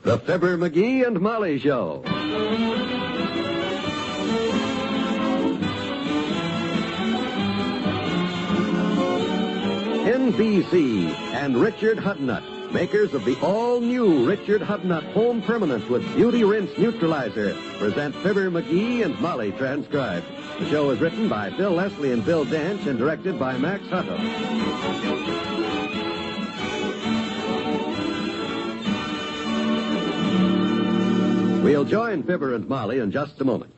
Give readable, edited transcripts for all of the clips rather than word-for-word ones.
The Fibber McGee and Molly Show. NBC and Richard Hudnut, makers of the all-new Richard Hudnut Home Permanent with Beauty Rinse Neutralizer, present Fibber McGee and Molly transcribed. The show is written by Phil Leslie and Bill Danch and directed by Max Hutto. We'll join Fibber and Molly in just a moment.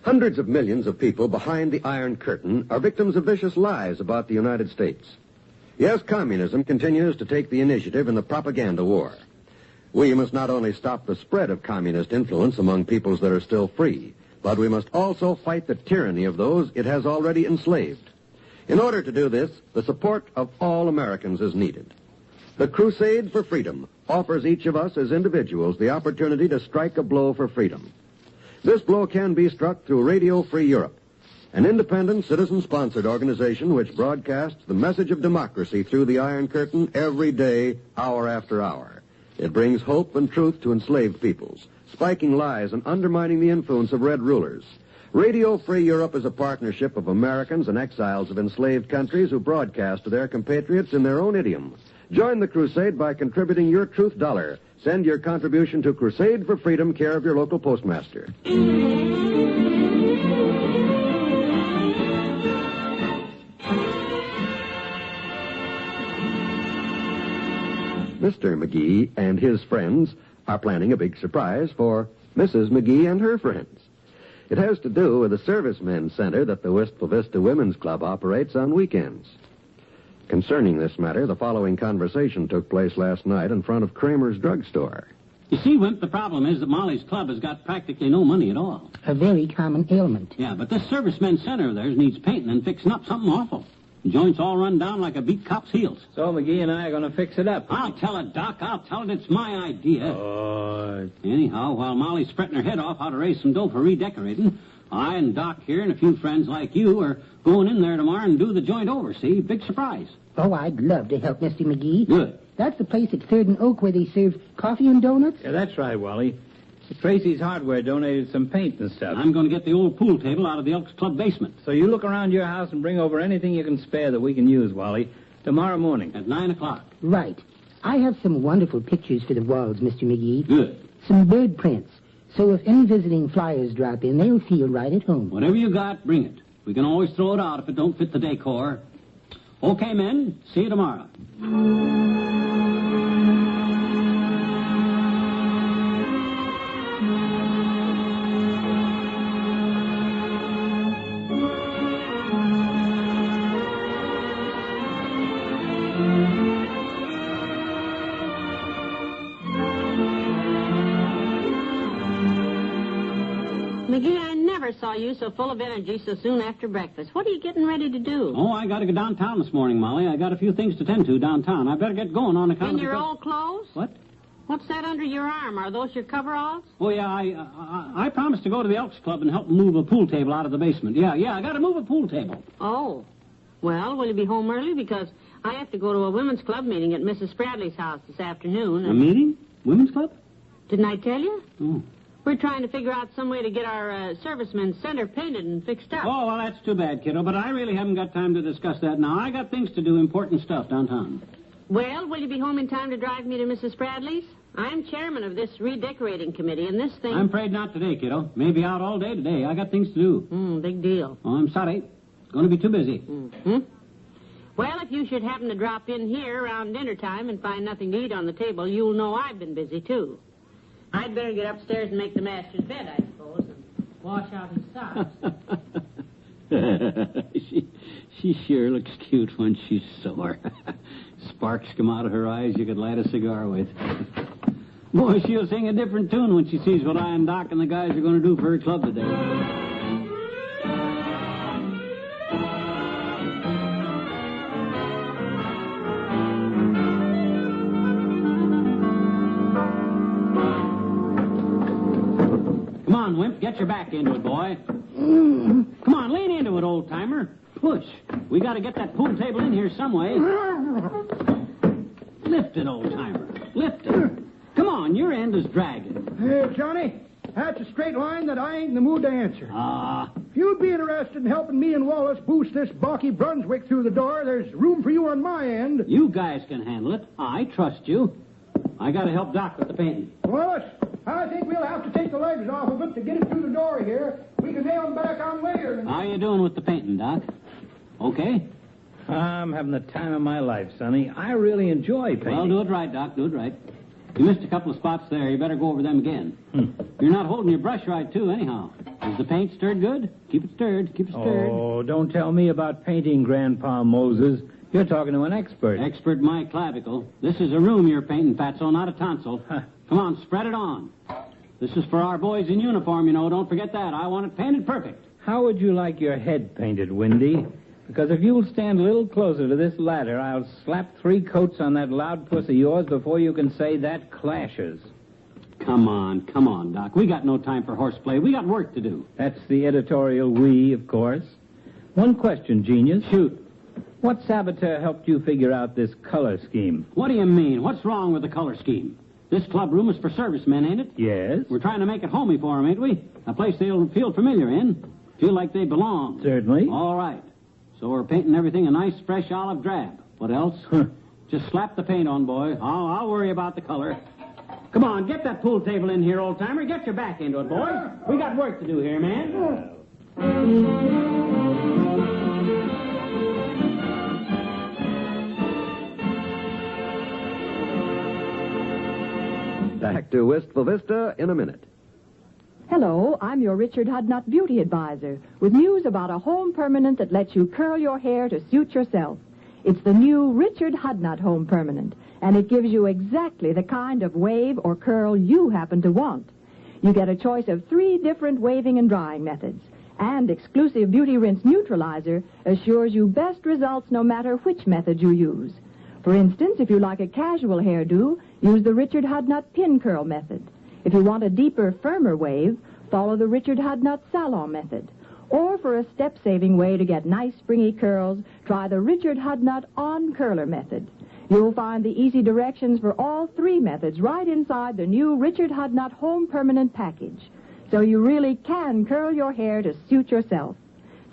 Hundreds of millions of people behind the Iron Curtain are victims of vicious lies about the United States. Yes, communism continues to take the initiative in the propaganda war. We must not only stop the spread of communist influence among peoples that are still free, but we must also fight the tyranny of those it has already enslaved. In order to do this, the support of all Americans is needed. The Crusade for Freedom offers each of us as individuals the opportunity to strike a blow for freedom. This blow can be struck through Radio Free Europe, an independent, citizen-sponsored organization which broadcasts the message of democracy through the Iron Curtain every day, hour after hour. It brings hope and truth to enslaved peoples, spiking lies and undermining the influence of red rulers. Radio Free Europe is a partnership of Americans and exiles of enslaved countries who broadcast to their compatriots in their own idiom. Join the crusade by contributing your truth dollar. Send your contribution to Crusade for Freedom, care of your local postmaster. Mr. McGee and his friends are planning a big surprise for Mrs. McGee and her friends. It has to do with the Servicemen Center that the Wistful Vista Women's Club operates on weekends. Concerning this matter, the following conversation took place last night in front of Kramer's drugstore. You see, Wimp, the problem is that Molly's club has got practically no money at all. A very common ailment. Yeah, but this Servicemen Center of theirs needs painting and fixing up something awful. The joint's all run down like a beat cop's heels. So McGee and I are going to fix it up. I'll tell it, Doc. I'll tell it it's my idea. Anyhow, while Molly's fretting her head off how to raise some dough for redecorating, I and Doc here and a few friends like you are going in there tomorrow and do the joint over, see? Big surprise. Oh, I'd love to help Mr. McGee. Good. That's the place at 3rd and Oak where they serve coffee and donuts? Yeah, that's right, Wally. Tracy's Hardware donated some paint and stuff. I'm going to get the old pool table out of the Elks Club basement. So you look around your house and bring over anything you can spare that we can use, Wally, tomorrow morning. At 9 o'clock. Right. I have some wonderful pictures for the walls, Mr. McGee. Good. Some bird prints. So if any visiting flyers drop in, they'll feel right at home. Whatever you got, bring it. We can always throw it out if it don't fit the decor. Okay, men. See you tomorrow. McGee, I never saw you so full of energy so soon after breakfast. What are you getting ready to do? Oh, I got to go downtown this morning, Molly. I got a few things to tend to downtown. I better get going on account In of your old clothes? What? What's that under your arm? Are those your coveralls? Oh, yeah, I promised to go to the Elks Club and help move a pool table out of the basement. Yeah, I got to move a pool table. Oh. Well, will you be home early? Because I have to go to a women's club meeting at Mrs. Spradley's house this afternoon. A meeting? Women's club? Didn't I tell you? Oh. We're trying to figure out some way to get our Servicemen Center painted and fixed up. Oh, well, that's too bad, kiddo, but I really haven't got time to discuss that now. I got things to do, important stuff downtown. Well, will you be home in time to drive me to Mrs. Spradley's? I'm chairman of this redecorating committee, and this thing... I'm afraid not today, kiddo. Maybe out all day today. I got things to do. Big deal. Oh, I'm sorry. Going to be too busy. Mm-hmm. Well, if you should happen to drop in here around dinner time and find nothing to eat on the table, you'll know I've been busy, too. I'd better get upstairs and make the master's bed, I suppose, and wash out his socks. She sure looks cute when she's sore. Sparks come out of her eyes you could light a cigar with. Boy, she'll sing a different tune when she sees what I and Doc and the guys are going to do for her club today. Come on, Wimp, get your back into it, boy. Come on, lean into it, old-timer. Push. We got to get that pool table in here some way. Lift it, old-timer. Lift it. Come on, you're hand is dragging. Hey, Johnny, that's a straight line that I ain't in the mood to answer. If you'd be interested in helping me and Wallace boost this balky Brunswick through the door, there's room for you on my end. You guys can handle it. I trust you. I got to help Doc with the painting. Wallace, I think we'll have to take the legs off of it to get it through the door here. We can nail them back on later. How you doing with the painting, Doc? Okay? I'm having the time of my life, Sonny. I really enjoy painting. Well, do it right, Doc. Do it right. You missed a couple of spots there. You better go over them again. You're not holding your brush right, too, anyhow. Is the paint stirred good? Keep it stirred. Keep it stirred. Oh, don't tell me about painting, Grandpa Moses. You're talking to an expert. Expert my clavicle. This is a room you're painting, Fatso, not a tonsil. Come on, spread it on. This is for our boys in uniform, you know. Don't forget that. I want it painted perfect. How would you like your head painted, Windy? Because if you'll stand a little closer to this ladder, I'll slap 3 coats on that loud puss of yours before you can say that clashes. Come on, Doc. We got no time for horseplay. We got work to do. That's the editorial we, of course. One question, genius. Shoot. What saboteur helped you figure out this color scheme? What do you mean? What's wrong with the color scheme? This club room is for servicemen, ain't it? Yes. We're trying to make it homey for them, ain't we? A place they'll feel familiar in. Feel like they belong. Certainly. All right. So we're painting everything a nice, fresh olive drab. What else? Just slap the paint on, boy. I'll worry about the color. Come on, get that pool table in here, old-timer. Get your back into it, boy. We got work to do here, man. Back to Wistful Vista in a minute. Hello, I'm your Richard Hudnut beauty advisor with news about a home permanent that lets you curl your hair to suit yourself. It's the new Richard Hudnut Home Permanent, and it gives you exactly the kind of wave or curl you happen to want. You get a choice of 3 different waving and drying methods, and exclusive Beauty Rinse Neutralizer assures you best results no matter which method you use. For instance, if you like a casual hairdo, use the Richard Hudnut Pin Curl method. If you want a deeper, firmer wave, follow the Richard Hudnut Salon method. Or for a step-saving way to get nice, springy curls, try the Richard Hudnut On Curler method. You'll find the easy directions for all 3 methods right inside the new Richard Hudnut Home Permanent package. So you really can curl your hair to suit yourself.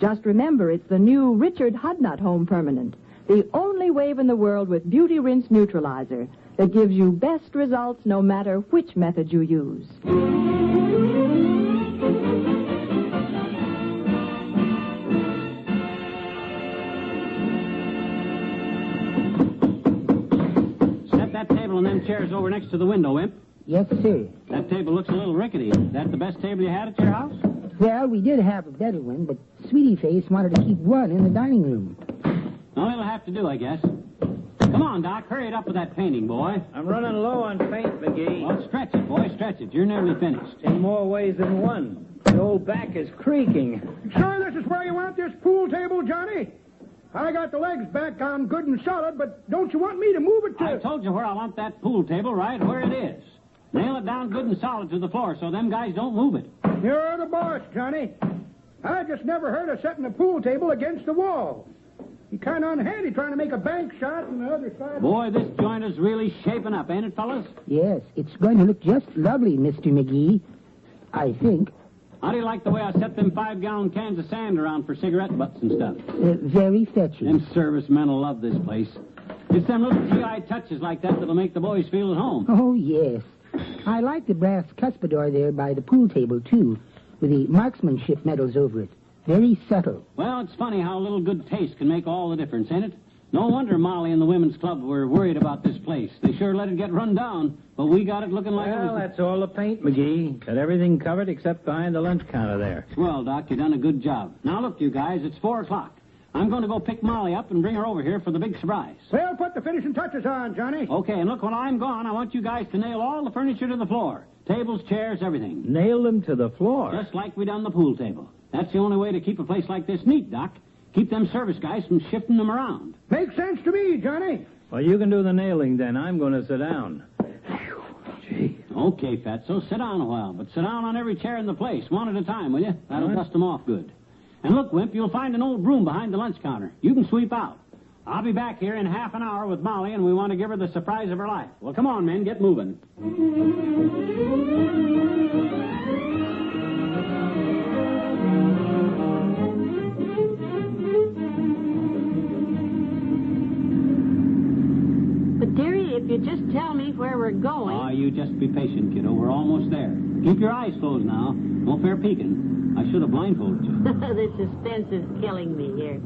Just remember, it's the new Richard Hudnut Home Permanent, the only wave in the world with Beauty Rinse Neutralizer that gives you best results no matter which method you use. Set that table and them chairs over next to the window, Imp. Yes, sir. That table looks a little rickety. Is that the best table you had at your house? Well, we did have a better one, but Sweetie Face wanted to keep one in the dining room. Well, it'll have to do, I guess. Come on, Doc. Hurry it up with that painting, boy. I'm running low on paint, McGee. Well, stretch it, boy. Stretch it. You're nearly finished. In more ways than one. The old back is creaking. Sure this is where you want this pool table, Johnny? I got the legs back on good and solid, but don't you want me to move it to... I told you where I want that pool table, right where it is. Nail it down good and solid to the floor so them guys don't move it. You're the boss, Johnny. I just never heard of setting a pool table against the wall. You're kind of unhandy trying to make a bank shot on the other side. Boy, this joint is really shaping up, ain't it, fellas? Yes, it's going to look just lovely, Mr. McGee. I think. How do you like the way I set them 5-gallon cans of sand around for cigarette butts and stuff? Very fetching. Them servicemen will love this place. It's them little GI touches like that that'll make the boys feel at home. Oh, yes. I like the brass cuspidor there by the pool table, too, with the marksmanship medals over it. Very subtle. Well, it's funny how a little good taste can make all the difference, ain't it? No wonder Molly and the women's club were worried about this place. They sure let it get run down, but we got it looking like it Well, was... that's all the paint, McGee. Got everything covered except behind the lunch counter there. Well, Doc, you done a good job. Now, look, you guys, it's 4 o'clock. I'm going to go pick Molly up and bring her over here for the big surprise. Well, put the finishing touches on, Johnny. Okay, and look, when I'm gone, I want you guys to nail all the furniture to the floor. Tables, chairs, everything. Nail them to the floor. Just like we done the pool table. That's the only way to keep a place like this neat, Doc. Keep them service guys from shifting them around. Makes sense to me, Johnny. Well, you can do the nailing then. I'm going to sit down. Gee. Okay, Fatso, sit down a while, but sit down on every chair in the place, one at a time, will you? That'll dust them off good. And look, Wimp, you'll find an old broom behind the lunch counter. You can sweep out. I'll be back here in half an hour with Molly, and we want to give her the surprise of her life. Well, come on, men, get moving. going. Oh, you just be patient, kiddo. We're almost there. Keep your eyes closed now. No fair peeking. I should have blindfolded you. The suspense is killing me here.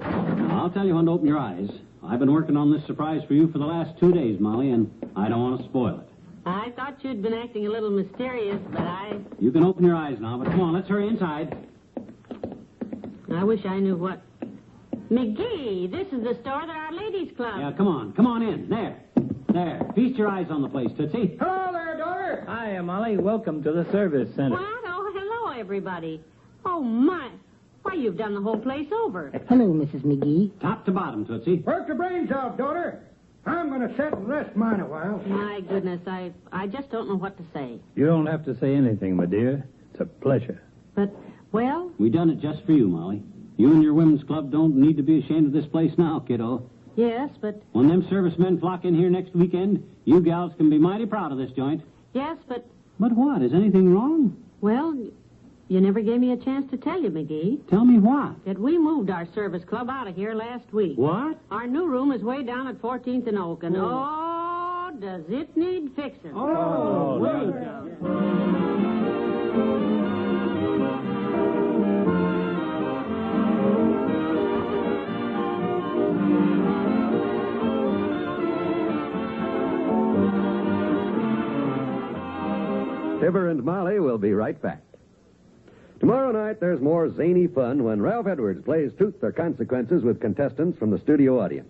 Now, I'll tell you when to open your eyes. I've been working on this surprise for you for the last 2 days, Molly, and I don't want to spoil it. I thought you'd been acting a little mysterious, but You can open your eyes now, but come on, let's hurry inside. I wish I knew what... McGee, this is the store that our ladies' club... Yeah, come on in. There. Feast your eyes on the place, Tootsie. Hello there, daughter. Hi, Molly. Welcome to the service center. What? Oh, hello, everybody. Oh, my. Why, you've done the whole place over. Hello, Mrs. McGee. Top to bottom, Tootsie. Work your brains out, daughter. I'm going to sit and rest mine a while. My goodness, I just don't know what to say. You don't have to say anything, my dear. It's a pleasure. But, well, We done it just for you, Molly. You and your women's club don't need to be ashamed of this place now, kiddo. yes, but... When them servicemen flock in here next weekend, you gals can be mighty proud of this joint. Yes, but... But what? Is anything wrong? Well, you never gave me a chance to tell you, McGee, Tell me what. that we moved our service club out of here last week. What? Our new room is way down at 14th and Oak, and oh, does it need fixing. Fibber and Molly will be right back. Tomorrow night, there's more zany fun when Ralph Edwards plays Truth or Consequences with contestants from the studio audience.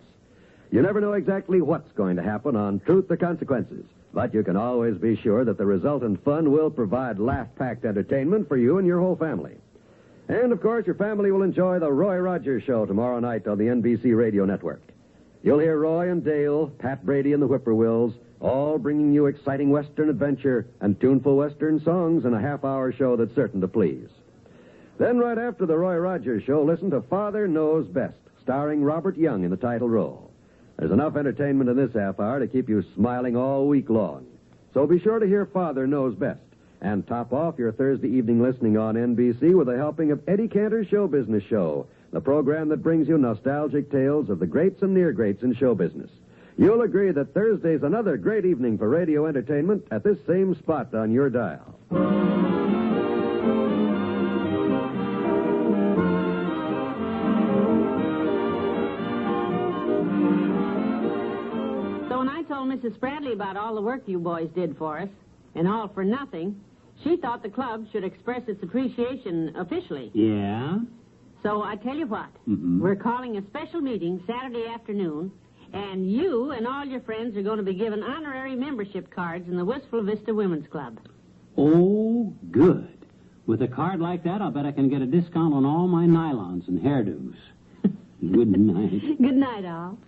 You never know exactly what's going to happen on Truth or Consequences, but you can always be sure that the resultant fun will provide laugh-packed entertainment for you and your whole family. And, of course, your family will enjoy the Roy Rogers Show tomorrow night on the NBC Radio Network. You'll hear Roy and Dale, Pat Brady and the Whippoorwills, all bringing you exciting Western adventure and tuneful Western songs in a half-hour show that's certain to please. Then, right after the Roy Rogers Show, listen to Father Knows Best, starring Robert Young in the title role. There's enough entertainment in this half hour to keep you smiling all week long. So be sure to hear Father Knows Best, and top off your Thursday evening listening on NBC with a helping of Eddie Cantor's Show Business Show, the program that brings you nostalgic tales of the greats and near greats in show business. You'll agree that Thursday's another great evening for radio entertainment at this same spot on your dial. So when I told Mrs. Bradley about all the work you boys did for us, and all for nothing, she thought the club should express its appreciation officially. Yeah? So I tell you what, Mm-hmm. we're calling a special meeting Saturday afternoon, and you and all your friends are going to be given honorary membership cards in the Wistful Vista Women's Club. Oh, good. With a card like that, I'll bet I can get a discount on all my nylons and hairdos. Good night. Good night, all.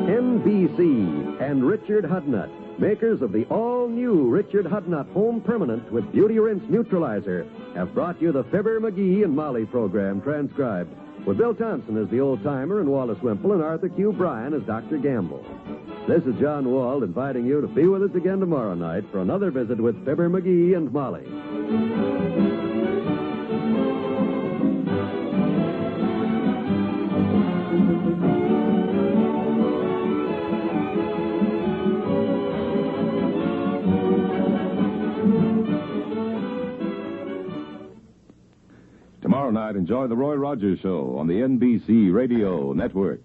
NBC and Richard Hudnut, makers of the all-new Richard Hudnut Home Permanent with Beauty Rinse Neutralizer, have brought you the Fibber McGee and Molly program transcribed, with Bill Thompson as the old-timer and Wallace Wimple and Arthur Q. Bryan as Dr. Gamble. This is John Wald inviting you to be with us again tomorrow night for another visit with Fibber McGee and Molly. Tomorrow night, enjoy the Roy Rogers Show on the NBC Radio Network.